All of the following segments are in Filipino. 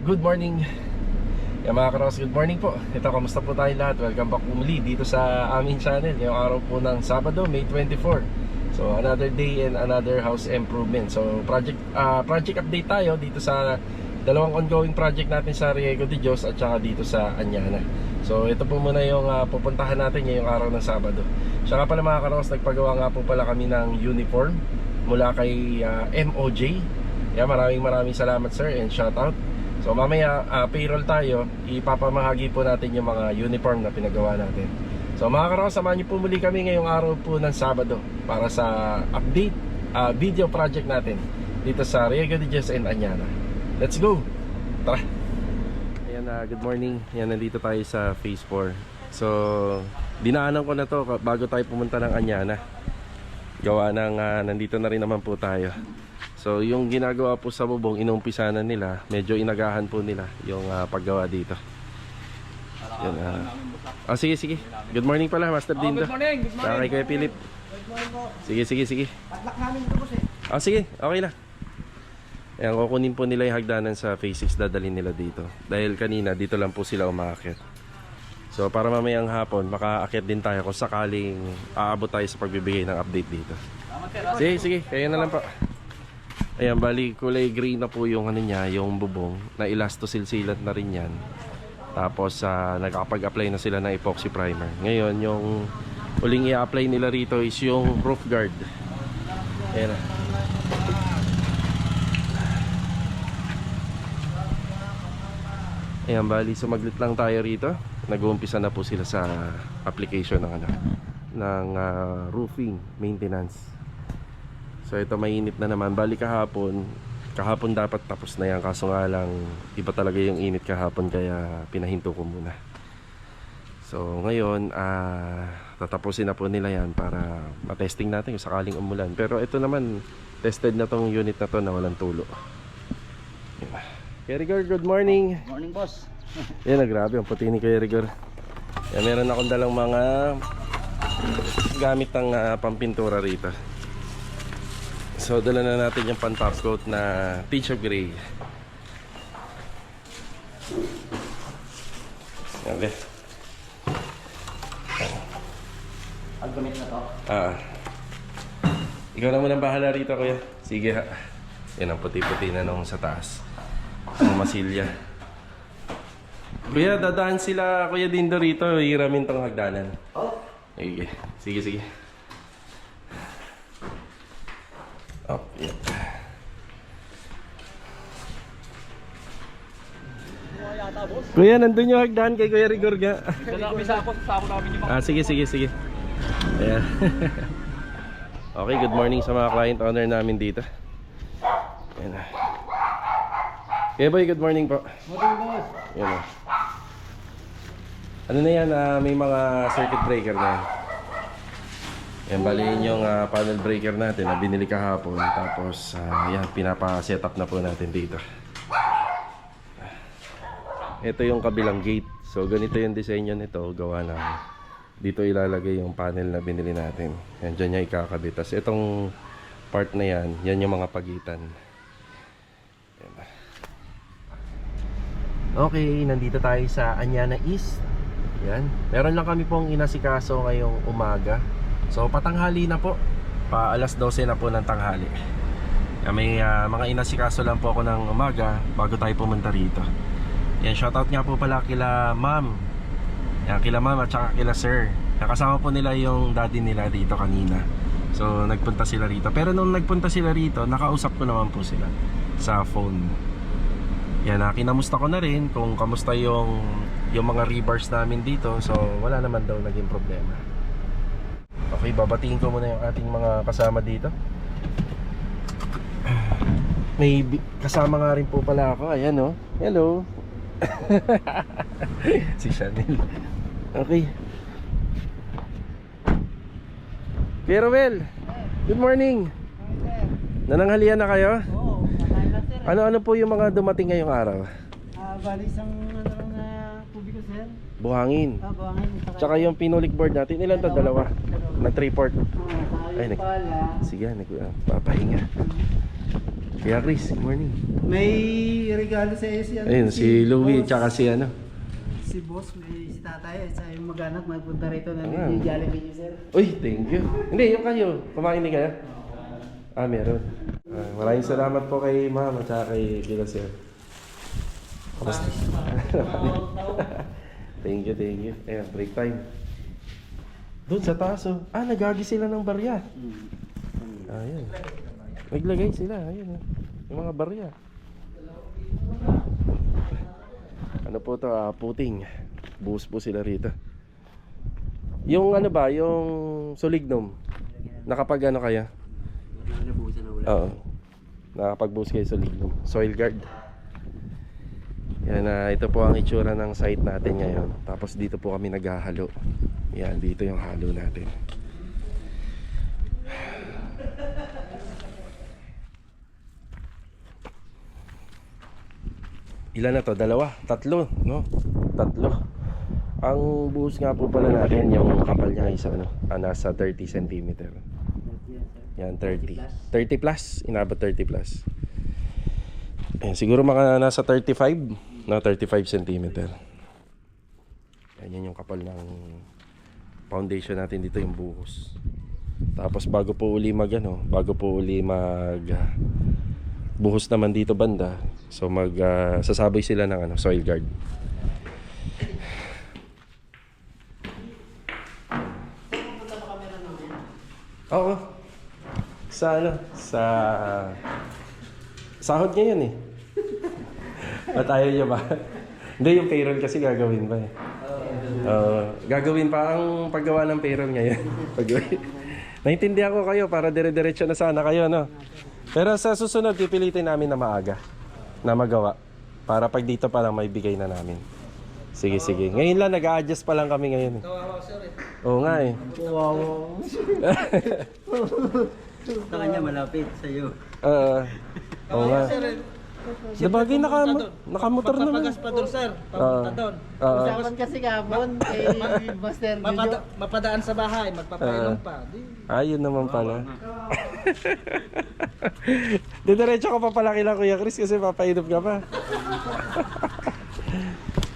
Good morning. Mga karos, good morning po. Ito, kamusta po tayo lahat? Welcome back muli dito sa aming channel. Ngayong araw po ng Sabado, May 24. So, another day and another house improvement. So, project update tayo dito sa dalawang ongoing project natin sa Riego de Dios at saka dito sa Anyana. So, ito po muna yung pupuntahan natin ngayong araw ng Sabado. Siya nga pala mga karos, nagpagawa nga po pala kami ng uniform mula kay MOJ. Maraming salamat sir and shout out. So mamaya payroll tayo, ipapamahagi po natin yung mga uniform na pinagawa natin. So mga karos, samahan niyo po muli kami ngayong araw po ng Sabado para sa update video project natin dito sa Riego de Dios and Anyana. Let's go! Tara! Ayan, good morning. Ayan, nandito tayo sa phase 4. So dinaanan ko na to bago tayo pumunta ng Anyana. Gawa ng nandito na rin naman po tayo. So yung ginagawa po sa bubong, inuumpisa na nila. Medyo inagahan po nila yung paggawa dito. Yun, sige. Good morning pala, Master Dindo. Good morning. Kay Kuya Philip. Good morning po. Sige. Patlak namin ito po eh. Sige, okay lang. Ayan, kukunin po nila yung hagdanan sa phase 6, dadalhin nila dito. Dahil kanina, dito lang po sila umaakit. So para mamayang hapon, makaakyat din tayo kung sakaling aabot tayo sa pagbibigay ng update dito. Sige, kaya na lang po. Ayan, bali kulay green na po yung ano niya, yung bubong na elastosilsilat na rin yan. Tapos nakakapag-apply na sila ng epoxy primer. Ngayon, yung uling i-apply nila rito is yung roof guard. Ayan na. Ayan, bali sumaglit lang tayo rito. Nag-uumpisa na po sila sa application ng roofing maintenance. So ito, mainit na naman. Bali kahapon dapat tapos na yan, kaso nga lang iba talaga yung init kahapon, kaya pinahinto ko muna. So ngayon tatapusin na po nila yan para matesting natin kung sakaling umulan. Pero ito naman, tested na tong unit na to na walang tulo. Kuya Rigor, good morning. Morning boss. Yan, grabe ang puti ni Kuya Rigor. Yan, meron akong dalang mga gamit ng pampintura rito. So dala na natin yung pan top coat na Teacher Gray. Okay. Ang gamit na to. Ikaw na muna bahala rito, kuya. Sige ha. Yan ang puti-puti na nung sa taas. Ang masilya. Kuya, dadaan sila Kuya Dindo rito. Hiramin tong hagdanan. Oh. Sige. Oh, yeah. Kuya, nandun yung hagdan kay Kuya Rigor ga. Sako namin yung mga... Sige. Ayan. Okay, good morning sa mga client owner namin dito. Ayan. Kuya Boy, good morning po. Morning boss. Ayan. Ano na yan, may mga circuit breaker na yan. Yan, bali yung panel breaker natin na binili kahapon. Tapos yan, pinapa-set up na po natin dito. Ito yung kabilang gate. So ganito yung disenyo nito. Gawa na dito ilalagay yung panel na binili natin. Yan, dyan niya ikakabit. Tapos itong part na yan, yan yung mga pagitan. Yan. Okay, nandito tayo sa Anyana East. Yan, meron lang kami pong inasikaso ngayong umaga. So patanghali na po, pa alas 12 na po ng tanghali. May mga inasikaso lang po ako ng umaga bago tayo pumunta rito. Yan, shoutout nga po pala kila ma'am. Yan, kila ma'am at saka kila sir. Nakasama po nila yung daddy nila dito kanina. So nagpunta sila rito. Pero nung nagpunta sila rito, nakausap ko naman po sila sa phone. Yan, kinamusta ko na rin kung kamusta yung mga rebars namin dito. So wala naman daw naging problema. Okay, babatiin ko muna yung ating mga kasama dito. May kasama nga rin po pala ako. Ayan o. Hello. Si Chanel. Okay. Kuya Romel, good morning. Nananghalian na kayo? Oo, kakain na sir. Ano po yung mga dumating ngayong araw? Bali isang lang na tubig ko sir. Buhangin. Buhangin. Tsaka yung pinulik board natin, ilan to? Dalawa? Na 3/4. Ay, Ay, pala. sige, papahinga. Kuya Chris, good morning. May regalo sa iyo si, Ayun, si Louie boss. tsaka si ano. Si boss, may si tatay at sa yung mag-anak magpunta rito na Ah. ni Jollibee niyo, sir. Uy, thank you. Hindi, yung kayo. Kumain din kayo? Ah, meron. Maraming salamat po kay ma'am at saka kay Kila Sir. Kamusta? Thank you, thank you. Ayan, break time. Doon sa taas oh. Ah, nagagi sila ng barya. Ayun. Naglagay sila, ayun oh. Yung mga barya. Ano po to, puting. Buhos po sila rito. Yung ano ba, yung Solignum. Nakapag ano kaya? Oo. Nakapag-buhos kayo Solignum. Soil guard. Yan, ito po ang itsura ng site natin ngayon. Tapos dito po kami naghahalo. Yan, dito yung halo natin. Ilan na to? Dalawa? Tatlo, no? Tatlo. Ang buhos nga po pala natin, yung kapal niya isa, ano? Nasa 30 cm. Yan, 30. 30 plus, inabot 30 plus. Ayan, siguro mga nasa 35, na 35 cm. Yan yung kapal ng foundation natin dito, yung buhos. Tapos bago po uli mag buhos naman dito banda, so sasaboy sila ng ano, soil guard. Oo. Sa ano, sa sahod niya yun eh. At ayaw niya ba? Hindi, yung payroll kasi gagawin pa eh. Gagawin pa ang paggawa ng payroll ngayon. Naintindihan ko kayo para dire-diretso na sana kayo, no? Pero sa susunod, pipilitin namin na maaga na magawa. Para pag dito pa lang may bigay na namin. Sige, sige. Ngayon lang, nag-a-adjust pa lang kami ngayon. Kawawa, sir eh. Oo nga eh. Kawawa. Sa kanya malapit sa iyo. Oo nga. Sabagay, nakamotor naman. Papagas pa doon, sir. Papunta doon. Usapan kasi kapon kay Master Jojo. Mapadaan sa bahay, magpapainom pa. Ayun naman pala. Didiretso ka pa pala kila Kuya Chris kasi papainom ka pa.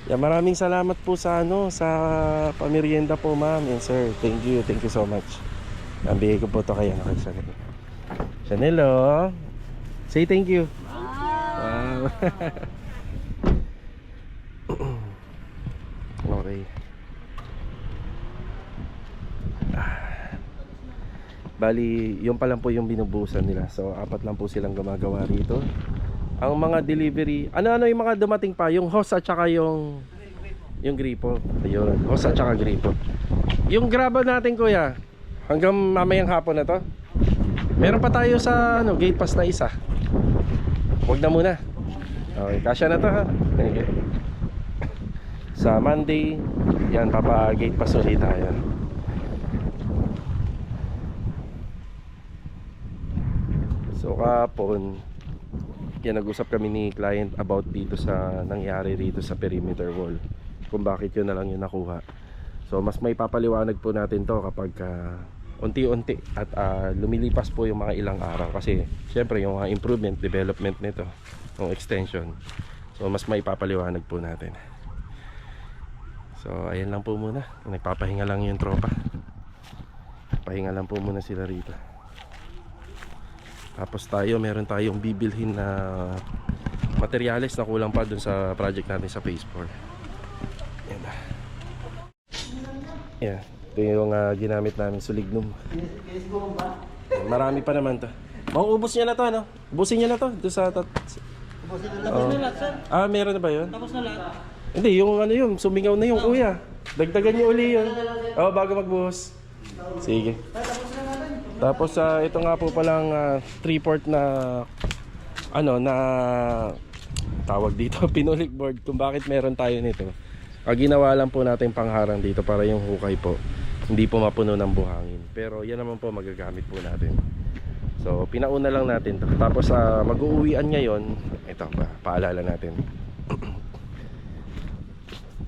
Yeah, maraming salamat po sa ano, sa pamerienda po, ma'am and sir. Thank you so much. Nabigay ko po to kay Chanel. Chanel, oh. Say thank you. Wow. Okay. Bali, yung pa lang po yung binubuhusan nila. So, 4 lang po silang gumagawa rito. Ang mga delivery, ano-ano yung mga dumating pa, yung hose at saka yung gripo. Ayun, hose at saka gripo. Yung graba natin, kuya, hanggang mamayang hapon na to. Meron pa tayo sa ano, gate pass na isa. Huwag na muna. Okay, kasya na to ha. Okay. Sa Monday, yan, papa-gate pass ulit tayo. So kapon, yan, nag-usap kami ni client about dito sa nangyari rito sa perimeter wall, kung bakit yun na lang yung nakuha. So mas may papaliwanag po natin to kapag unti-unti at lumilipas po yung mga ilang araw, kasi syempre yung mga improvement, development nito, yung extension. So mas may papaliwanag po natin. So ayan lang po muna, nagpapahinga lang yung tropa. Pahinga lang po muna sila rito. Tapos meron tayong bibilhin na materyales na kulang pa dun sa project natin sa phase 4. Yan. Yeah, ito yung ginamit namin Solignum. Marami pa naman to. Mauubos niya na to, ano? Ubusin niya na to doon sa Tapos na lahat, sir. meron na ba yun? Tapos na lahat. Hindi, yung ano yun, sumingaw na yung kuya. Dagdagan niyo uli yun. Bago magbuhos. Sige. Tapos ito nga po palang 3/4 na ano na tawag dito, pinulik board, kung bakit meron tayo nito. Ginawa lang po natin pangharang dito para yung hukay po hindi po mapuno ng buhangin. Pero yan naman po magagamit po natin. So pinauna lang natin to. Tapos mag-uuwian ngayon, ito paalala natin.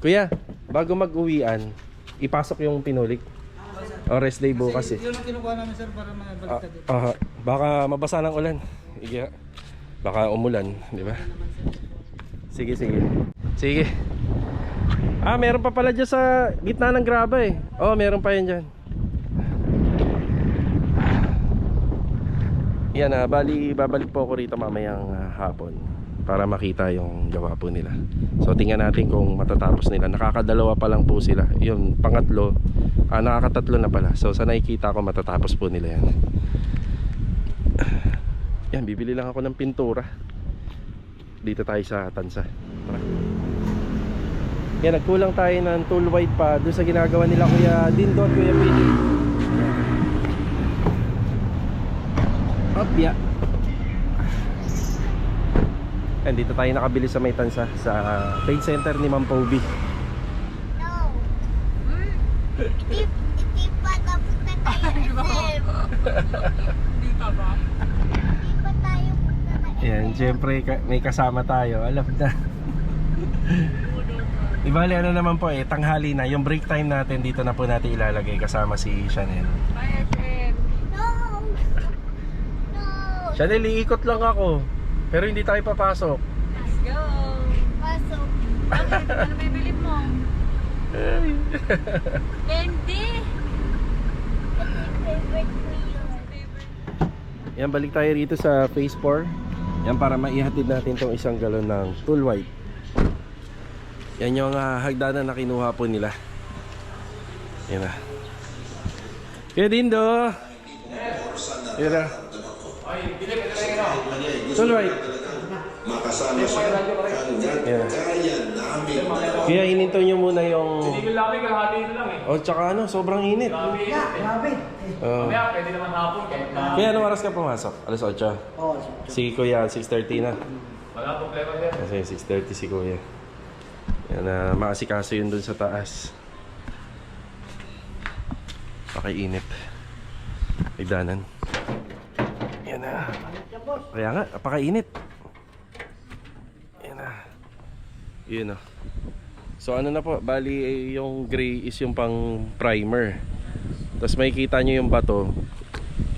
Kuya, bago mag-uwian, ipasok yung pinulik. O rest day bukas eh. Yun ang kinukuha namin, sir, para mabaliktad dito. Baka mabasa ng ulan. Baka umulan, di ba? Sige, sige. Sige. Meron pa pala dyan sa gitna ng graba eh. Oh, meron pa yan dyan. Yan, bali babalik po ako rito mamayang hapon para makita yung gawa po nila. So tingnan natin kung matatapos nila. Nakakadalawa pa lang po sila. Yung pangatlo, nakakatatlo na pala. So sa nakikita ko matatapos po nila yan. Yan, bibili lang ako ng pintura. Dito tayo sa Tansa. Tara. Yan, nagkulang tayo ng tool white pa doon sa ginagawa nila Kuya Dindo at Kuya Pili. Opya. And dito tayo nakabili sa may Tansa sa paint center ni Ma'am Poby. No. Hindi pa tapos na tayo SM. Hindi pa ba? Hindi pa tayo punta na SM. Yan, syempre may kasama tayo. Alam na. Ibali ano naman po tanghali na. Yung break time natin dito na po natin ilalagay kasama si Chanel. Bye SM. No. No. Chanel, iikot lang ako. Pero hindi tayo papasok. Let's go. Pasok. Bakit? Ano bibili mo? Candy. Favorite ko yun. Yan, balik tayo rito sa phase 4. Yan, para maihatid natin tong isang galon ng tool white. Yan yung hagdanan na kinuha po nila. Yan na. Kaya Dindo. Yan na. Tool white. Makasama siya Yan. kaya namin Kaya ininto nyo muna yung... Hindi namin kahati na lang eh. Oh, tsaka sobrang init. Grabe. Mamaya pwede naman hapon kahit na Kaya anong oras ka pumasok? Alas 8. Oo. Si Kuya, 6:30 na. wala problema yan. Kasi 6:30 si Kuya. Yan na, maasikaso yun dun sa taas. Pakiinit. Igdanan. Yan na. Kaya nga, pakainit. Yan na. Yun o. So ano na po, bali yung gray is yung pang primer. Tapos makikita nyo yung bato.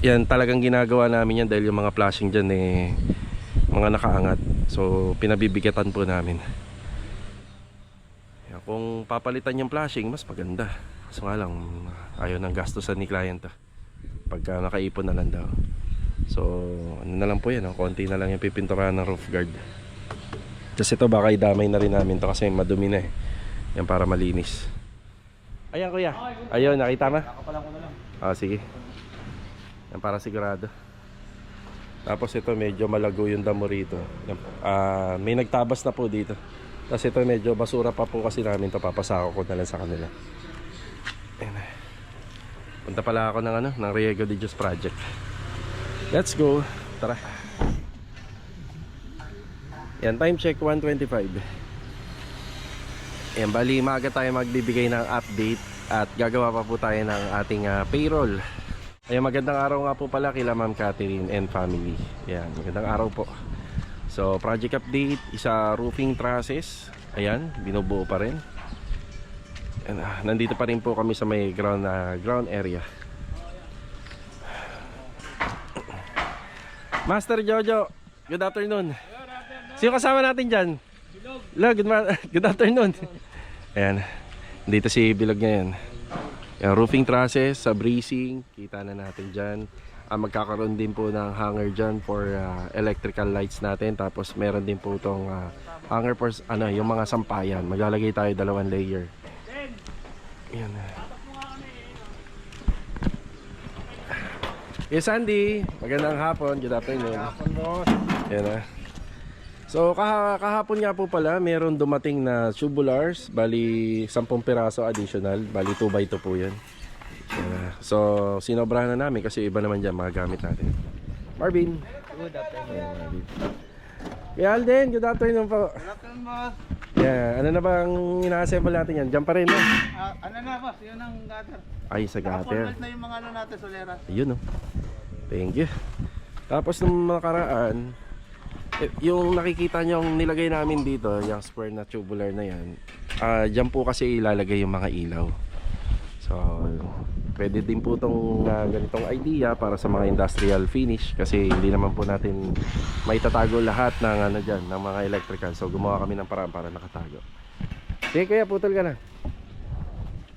Yan, talagang ginagawa namin yan dahil yung mga flashing dyan mga nakaangat. So pinabibigatan po namin. Yan, kung papalitan yung flashing, mas maganda. So nga lang, ayaw ng gastusan ni client pagka nakaipon na lang daw. So ano na lang po yan, konti na lang yung pipinturahan ng roof guard. Kasi ito baka idamay na rin namin to kasi madumi na yan, para malinis. Ayan Kuya, ayun, nakita mo? Nakapalang ko na lang. Sige. Yan, para sigurado. Tapos ito medyo malago yung damo rito. Yan, may nagtabas na po dito. Tapos ito medyo basura pa po kasi namin to, papasako ko na lang sa kanila. Ayan. Punta pala ako ng Riego de Dios project. Let's go. Tara. Yan, time check 1:25. Yan, bali maaga tayo magbibigay ng update at gagawa pa po tayo ng ating payroll. Ayan, magandang araw nga po pala kila Ma'am Catherine and family. Yan, magandang araw po. So, project update, isa roofing trusses. Ayan, binubuo pa rin. Yan, nandito pa rin po kami sa may ground area. Master Jojo, good afternoon. Sino kasama natin dyan? Bilog, good afternoon. Ayan, dito si Bilog ngayon. Ayan, roofing trusses sa bracing, kita na natin dyan. Magkakaroon din po ng hanger dyan for electrical lights natin. Tapos meron din po itong hanger for yung mga sampayan. Maglalagay tayo 2 layer. Ayan. Yes, Andy, magandang hapon. Good afternoon. Ayan na. So kahapon nga po pala meron dumating na tubulars, bali 10 piraso additional, bali 2x2 po yan. So sinobrahan na namin kasi iba naman dyan mga gamit natin. Marvin. Good afternoon. Marvin. Kaya Alden, good afternoon po. Good afternoon, boss. Yeah, ano na bang ina-assemble natin yan? Diyan pa rin no? Ano na, boss? Yun ang gutter. Ay, sa gutter. Naka-format na yung mga natin, solera. Ayun oh. Thank you. Tapos nung nakaraan, yung nakikita nyo yung nilagay namin dito, yung square na tubular na yan, dyan po kasi ilalagay yung mga ilaw. So Pwede din po itong ganitong idea para sa mga industrial finish, kasi hindi naman po natin maitatago lahat ng ano dyan, ng mga electrical. So gumawa kami ng paraan para nakatago. Sige kuya, putol ka na.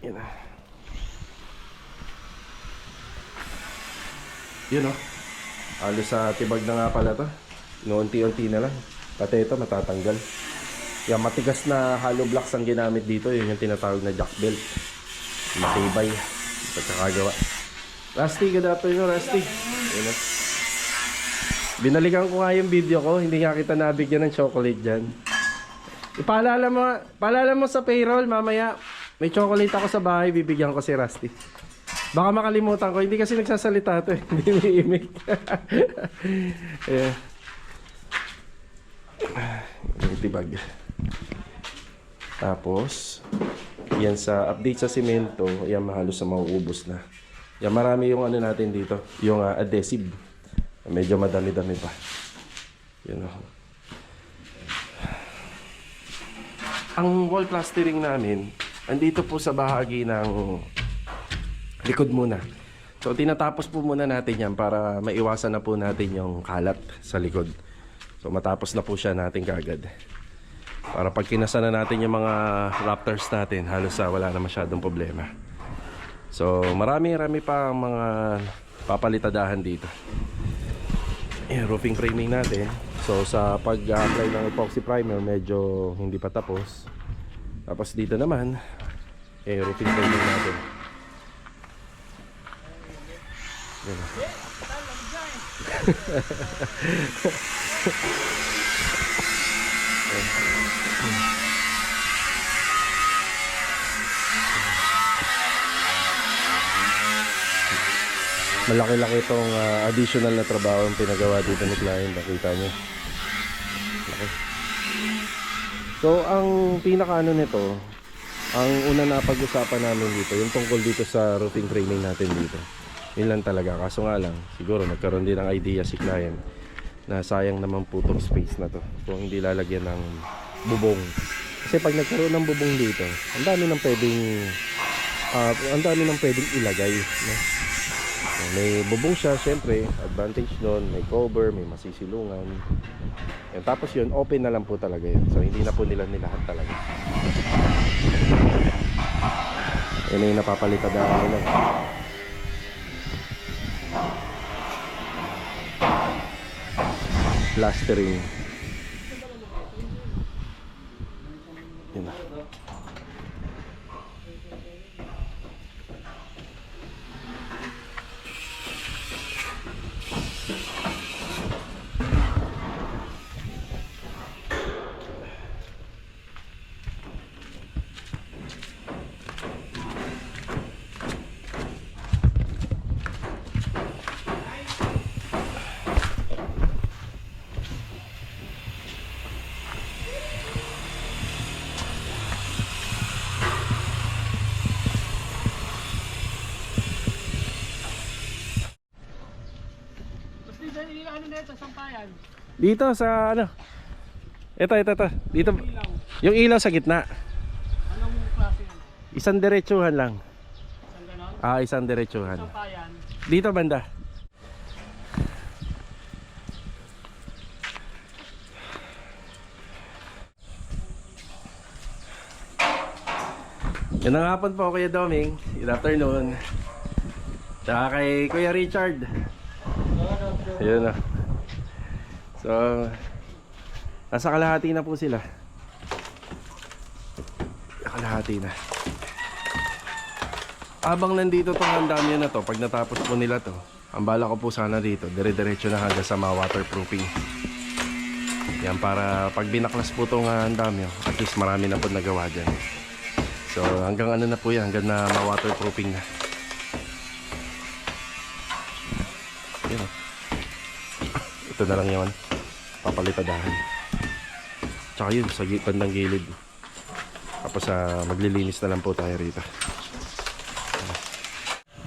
Yan na. Yun o. Halos sa tibag na nga pala to. Noonti-unti na lang. Pati ito matatanggal. Yan, matigas na hollow blocks ang ginamit dito. Yun yung tinatawag na jack belt. Matibay. Pagkakagawa. Rusty, good afternoon Rusty. Yun o. Binalikan ko nga yung video ko. Hindi nga kita nabigyan ng chocolate dyan. Paalala mo sa payroll mamaya. May chocolate ako sa bahay. Bibigyan ko si Rusty. Baka makalimutan ko. Hindi kasi nagsasalita ito eh. Hindi umiimik. Yeah. Yung tibag. Tapos yan sa update sa simento. Yan halos na mauubos na. Yan marami yung ano natin dito. Yung adhesive. Medyo madami-dami pa. Yan o. Ang wall plastering namin andito po sa bahagi ng likod muna. So tinatapos po muna natin yan para maiwasan na po natin yung kalat sa likod. So matapos na po siya natin kagad. Para pag kinasa na natin yung mga Raptors natin, halos wala na masyadong problema. So marami-rami pa ang mga papalitadahan dito. Ayan, roofing framing natin. So sa pag-apply ng epoxy primer, medyo hindi pa tapos. Tapos dito naman, roofing framing natin. Malaki-laki itong additional na trabaho ang pinagawa dito ni client. Nakita nyo. Laki. So ang pinaka-ano nito, ang una na pag-usapan namin dito, yung tungkol dito sa roofing framing natin dito. Yun lang talaga. Kaso nga lang, siguro nagkaroon din ng idea si client na sayang naman po itong space na to kung hindi lalagyan ng bubong. Kasi pag nagkaroon ng bubong dito, ang dami nang pwedeng ilagay, no? May bubong siya, syempre advantage doon, may cover, may masisilungan. And tapos yun, open na lang po talaga yun. So hindi na po nila nilahat talaga. Yan na yung napapalitadahan nila. Plastering. Yun na. Dito sa ano? Ito. Dito. Yung ilaw sa gitna. Anong klase yan? Isang diretsuhan lang. Isang ganon? Isang diretsuhan. Sampayan. Dito banda. Yan ang hapon po, Kuya Doming. Good afternoon. Tsaka kay Kuya Richard. Ayun na. So, nasa kalahati na po sila. Kalahati na. Habang nandito tong handamyan na to, pag natapos po nila to, ang bala ko po sana dito, dire-diretso na hanggang sa mga waterproofing. Yan, para pag binaklas po tong handamyan, at least marami na po nagawa dyan. So hanggang ano na po yan, hanggang na ma-waterproofing na. Yan o. Ito na lang yun, papalitadahan. Tsaka yun, sa bandang gilid. Tapos maglilinis na lang po tayo rito.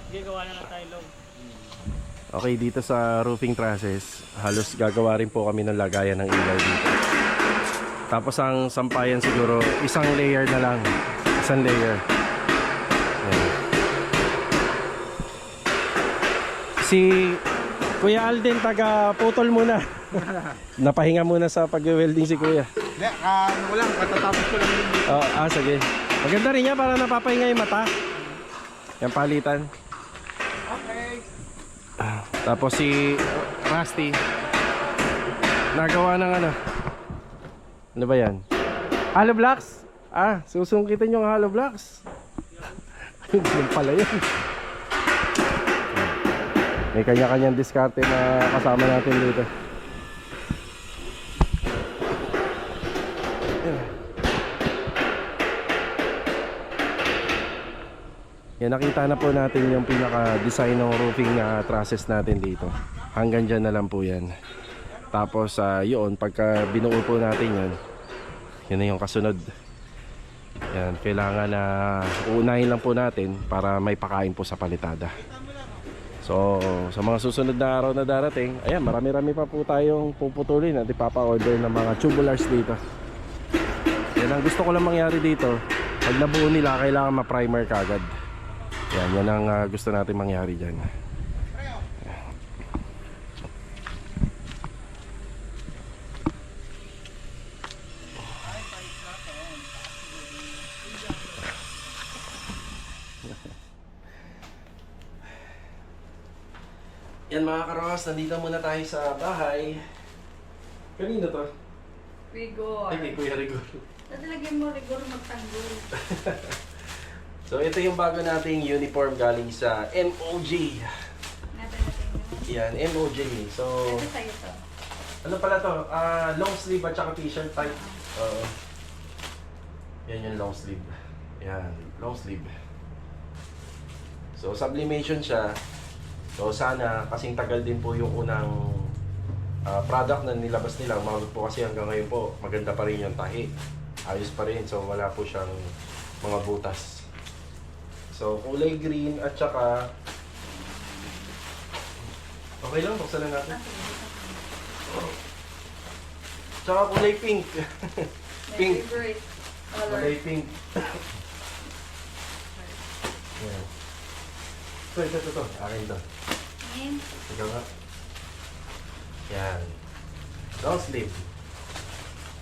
Gagawa na lang tayo low. Okay, dito sa roofing trusses, halos gagawa rin po kami ng lagayan ng ilaw dito. Tapos ang sampayan siguro, isang layer na lang. Isang layer. Ayan. Si Kuya Alden taga putol muna. Napahinga muna sa pag-welding si Kuya. Hindi, ano ko lang, katatapos ko lang yung dito. Oh, sige. Maganda rin yan para napapahinga yung mata. Yan palitan. Okay. Tapos si Rusty nagawa ng ano. Ano ba yan? Hollow blocks? Ah, susungkitin yung hollow blocks. Yun pala yun. May kanya-kanyang diskarte na kasama natin dito. Yan, nakita na po natin yung pinaka-design ng roofing na trusses natin dito. Hanggang dyan na lang po yan. Tapos yun, pagka binuo po natin yan, yun na yung kasunod. Yan, kailangan na uunahin lang po natin para may pakain po sa palitada. So, sa mga susunod na araw na darating, ayan, marami-rami pa po tayong puputulin at ipapa-order ng mga tubulars dito. Yan ang gusto ko lang mangyari dito. Pag nabuo nila, kailangan ma-primer kagad. Yan ang gusto natin mangyari dyan. Yan mga karos, nandito muna tayo sa bahay. Kanino to? Rigor. Ay, kay Kuya Rigor. Natalagyan mo rigor magtanggol. So ito yung bago nating uniform galing sa MOJ. Natin Yan, MOJ. So, Ito sa'yo to. ano pala to? Long sleeve at saka t-shirt type. Oo. Yan yung long sleeve. Yan, long sleeve. So sublimation siya. So sana, kasing tagal din po yung unang product na nilabas nila. Umabot po kasi hanggang ngayon po, maganda pa rin yung tahi. Ayos pa rin, so wala po siyang mga butas. So kulay green at saka okay lang, buksan lang natin. Tsaka kulay pink. Pink. My favorite color. Kulay pink. Yan. Ito. Akin to. And Ikaw nga. Yan. Long sleeve.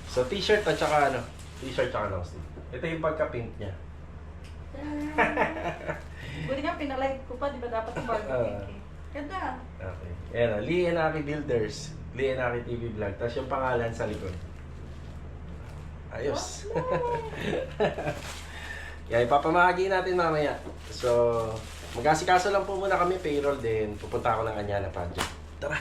So t-shirt at saka ano? T-shirt at long sleeve. Ito yung pagka-pink niya. buti nga pinalight ko pa, di ba dapat yung Barbie pink eh. Ganda. Okay. Ayan, Lee and Aki Builders. Lee and Aki TV Vlog. Tapos yung pangalan sa likod. Ayos. Yan, ipapamahagi natin mamaya. So, mag-asikaso lang po muna kami, payroll din. Pupunta ako ng Anyana Project. Tara!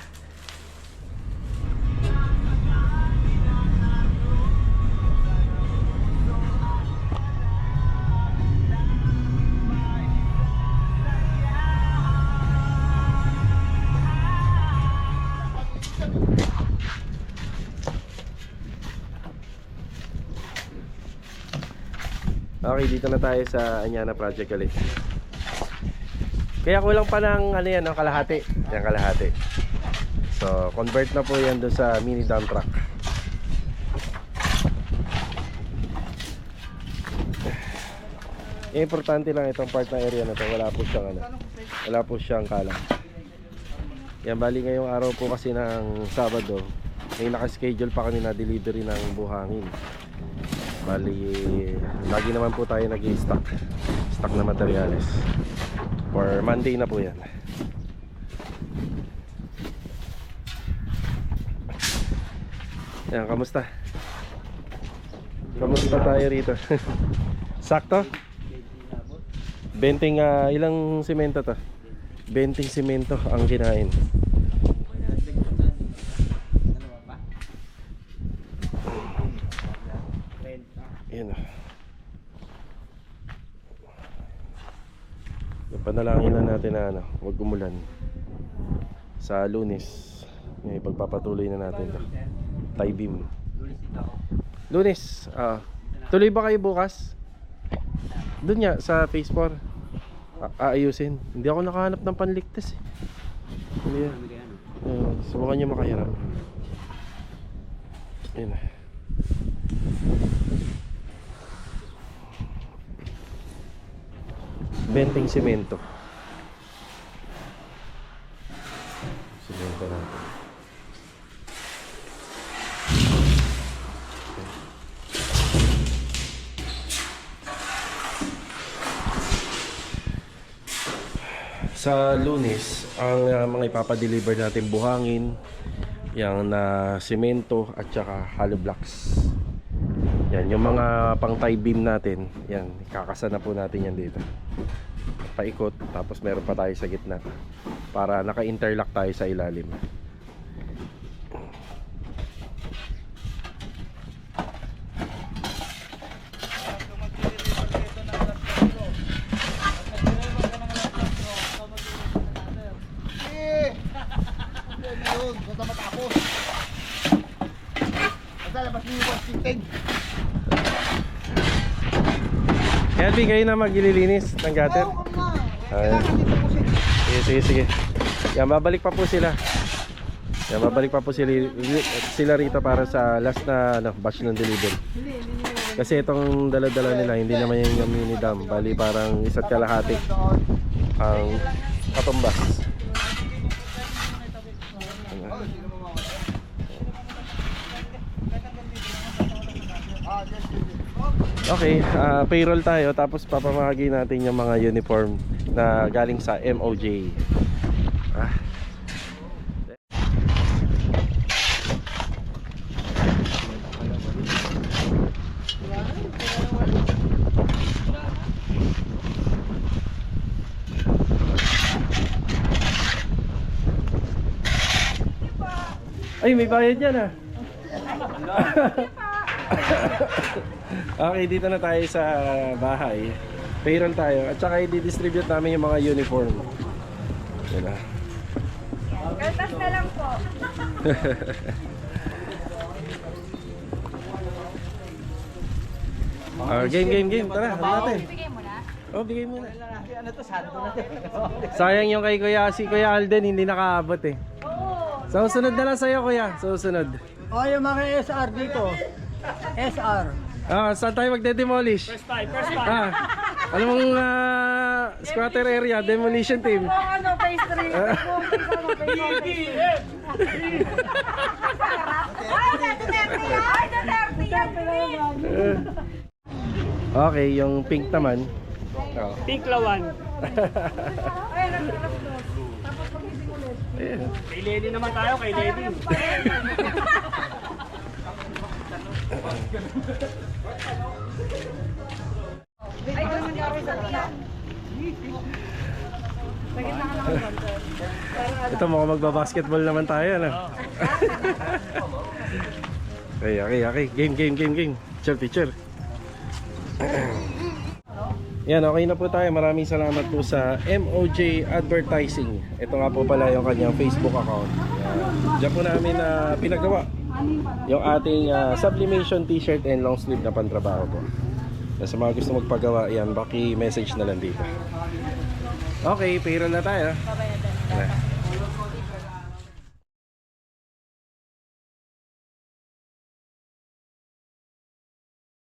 Okay, dito na tayo sa Anyana Project ulit. Kaya kulang pa ng ano yan, kalahati. Yan, kalahati. So, convert na po yan doon sa mini dump truck. Importante lang itong part ng area na to. Wala po siyang kalang. Yan, bali ngayong araw po kasi ng Sabado, may naka-schedule pa kami na delivery ng buhangin. Bali, lagi naman po tayo nag-i-stock na materyales. For Monday na po yan. Yan, kamusta? Kamusta tayo rito? Sakto? 20 ilang simento to? 20 simento ang kinain. Yan. Panalangin lang natin na ano, huwag umulan. Sa Lunes, may pagpapatuloy na natin to. Taibim. Lunes, tuloy ba kayo bukas? Doon nga sa phase 4. Aayusin. Hindi ako nakahanap ng panligtas eh. Ano yan? Subukan nyo makahiram. Ayun na. Benting semento. Sa Lunes, ang mga ipapadeliver natin buhangin, yung na semento at saka hollow blocks. Yan, yung mga pang tie beam natin, yan, kakasa na po natin yan dito. Paikot, tapos meron pa tayo sa gitna para naka-interlock tayo sa ilalim. Basta matapos. Basta labas mo yung wasting. Kelby, kayo na maglilinis ng gutter? Ayan. Sige. Yan, babalik pa po sila. Yan, babalik pa po sila rito para sa last na batch ng delivery. Kasi itong dala-dala nila, hindi naman yung mini dam. Bali parang isa't kalahati ang katumbas. Okay, payroll tayo tapos papamahagi natin yung mga uniform na galing sa MOJ. Ay, may bayad yan ah. Okay, dito na tayo sa bahay. Payroll tayo at saka i-distribute namin yung mga uniform. Yan na. Kaltas na lang po. Game. Tara, ano natin? Bigay mo na. Oh, bigay mo na. Ano to, sando na. Sayang yung kay Kuya Alden, hindi nakaabot eh. So, susunod na lang sa'yo, Kuya. Susunod. O, yung mga SR dito. SR. Saan tayo magde-demolish? First time. Alam mong squatter area, demolition team. Ano, phase 3. Ay, Duterte yan. Okay, yung pink naman. Pink lawan. Ay, nagtarap. Tapos pag-ibig ulit. Kay Lenny naman tayo, kay Lenny. Ay, ganun yung sa tiyan. Lagyan na ka ng content. Ito, mukhang magbabasketball naman tayo, ano? Okay. Game. Picture. Yan, okay na po tayo. Maraming salamat po sa MOJ Advertising. Ito nga po pala yung kanyang Facebook account. Diyan po namin pinagawa yung ating sublimation t-shirt and long sleeve na pantrabaho po. Sa mga gusto magpagawa, yan, baki message na lang dito. Okay, payroll na tayo. Babayadan.